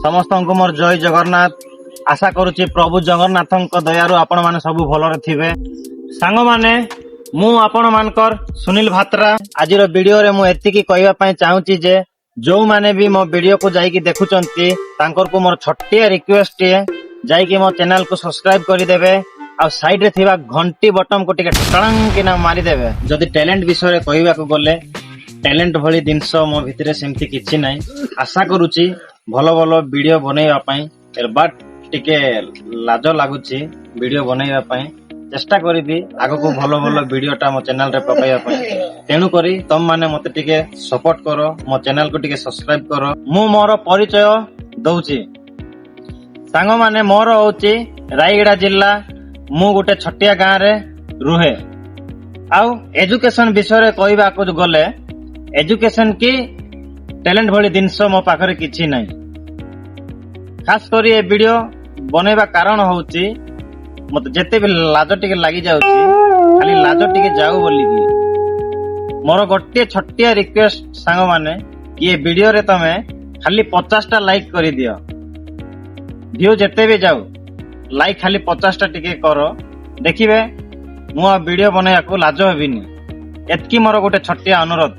ସମସ୍ତଙ୍କୁ ମୋର ଜୟ ଜଗନ୍ନାଥ। ଆଶା କରୁଛି ପ୍ରଭୁ ଜଗନ୍ନାଥଙ୍କ ଦୟାରୁ ଆପଣ ମାନେ ସବୁ ଭଲରେ ଥିବେ। ସାଙ୍ଗମାନେ, ମୁଁ ଆପଣ ମାନଙ୍କର ସୁନୀଲ ଭାତ୍ରା। ଆଜିର ଭିଡିଓରେ ମୁଁ ଏତିକି କହିବା ପାଇଁ ଚାହୁଁଛି ଯେ ଯୋଉମାନେ ବି ମୋ ଭିଡିଓକୁ ଯାଇକି ଦେଖୁଛନ୍ତି ତାଙ୍କରକୁ ମୋର ଛୋଟିଆ ରିକ୍ୱେଷ୍ଟ ଟିଏ, ଯାଇକି ମୋ ଚ୍ୟାନେଲକୁ ସବସ୍କ୍ରାଇବ କରିଦେବେ ଆଉ ସାଇଡରେ ଥିବା ଘଣ୍ଟି ବଟନକୁ ଟିକେ ଟଙ୍ଗ କିନା ମାରିଦେବେ। ଯଦି ଟ୍ୟାଲେଣ୍ଟ ବିଷୟରେ କହିବାକୁ ଗଲେ ଟ୍ୟାଲେଣ୍ଟ ଭଳି ଜିନିଷ ମୋ ଭିତରେ ସେମିତି କିଛି ନାହିଁ। ଆଶା କରୁଛି ଭଲ ଭଲ ଭିଡିଓ ବନେଇବା ପାଇଁ, ବଟ୍ ଟିକେ ଲାଜ ଲାଗୁଛି ଭିଡିଓ ବନେଇବା ପାଇଁ। ଚେଷ୍ଟା କରିବି ଆଗକୁ ଭଲ ଭଲ ଭିଡିଓଟା ମୋ ଚ୍ୟାନେଲରେ ପକାଇବା ପାଇଁ। ତେଣୁକରି ତମମାନେ ମତେ ଟିକେ ସପୋର୍ଟ କର, ମୋ ଚ୍ୟାନେଲକୁ ଟିକେ ସବସ୍କ୍ରାଇବ କର। ମୁଁ ମୋର ପରିଚୟ ଦଉଛି ସାଙ୍ଗମାନେ। ମୋର ହଉଛି ରାୟଗଡା ଜିଲ୍ଲା। ମୁଁ ଗୋଟେ ଛୋଟିଆ ଗାଁରେ ରୁହେ। ଆଉ ଏଜୁକେସନ ବିଷୟରେ କହିବାକୁ ଗଲେ ଏଜୁକେସନ କି ଟ୍ୟାଲେଣ୍ଟ ଭଳି ଜିନିଷ ମୋ ପାଖରେ କିଛି ନାହିଁ। ଖାସ କରି ଏ ଭିଡିଓ ବନେଇବା କାରଣ ହଉଛି ମତେ ଯେତେ ବି ଲାଜ ଟିକେ ଲାଗି ଯାଉଛି, ଖାଲି ଲାଜ ଟିକେ ଯାଉ ବୋଲିକି ମୋର ଗୋଟିଏ ଛୋଟିଆ ରିକ୍ୱେଷ୍ଟ ସାଙ୍ଗମାନେ, କି ଏ ଭିଡିଓରେ ତମେ ଖାଲି 50ଟା ଲାଇକ୍ କରିଦିଅ। ଭିଉ ଯେତେ ବି ଯାଉ ଲାଇକ୍ ଖାଲି 50ଟା ଟିକେ କର, ଦେଖିବେ ମୁଁ ଆଉ ଭିଡିଓ ବନେଇବାକୁ ଲାଜ ହେବିନି। ଏତିକି ମୋର ଗୋଟେ ଛୋଟିଆ ଅନୁରୋଧ।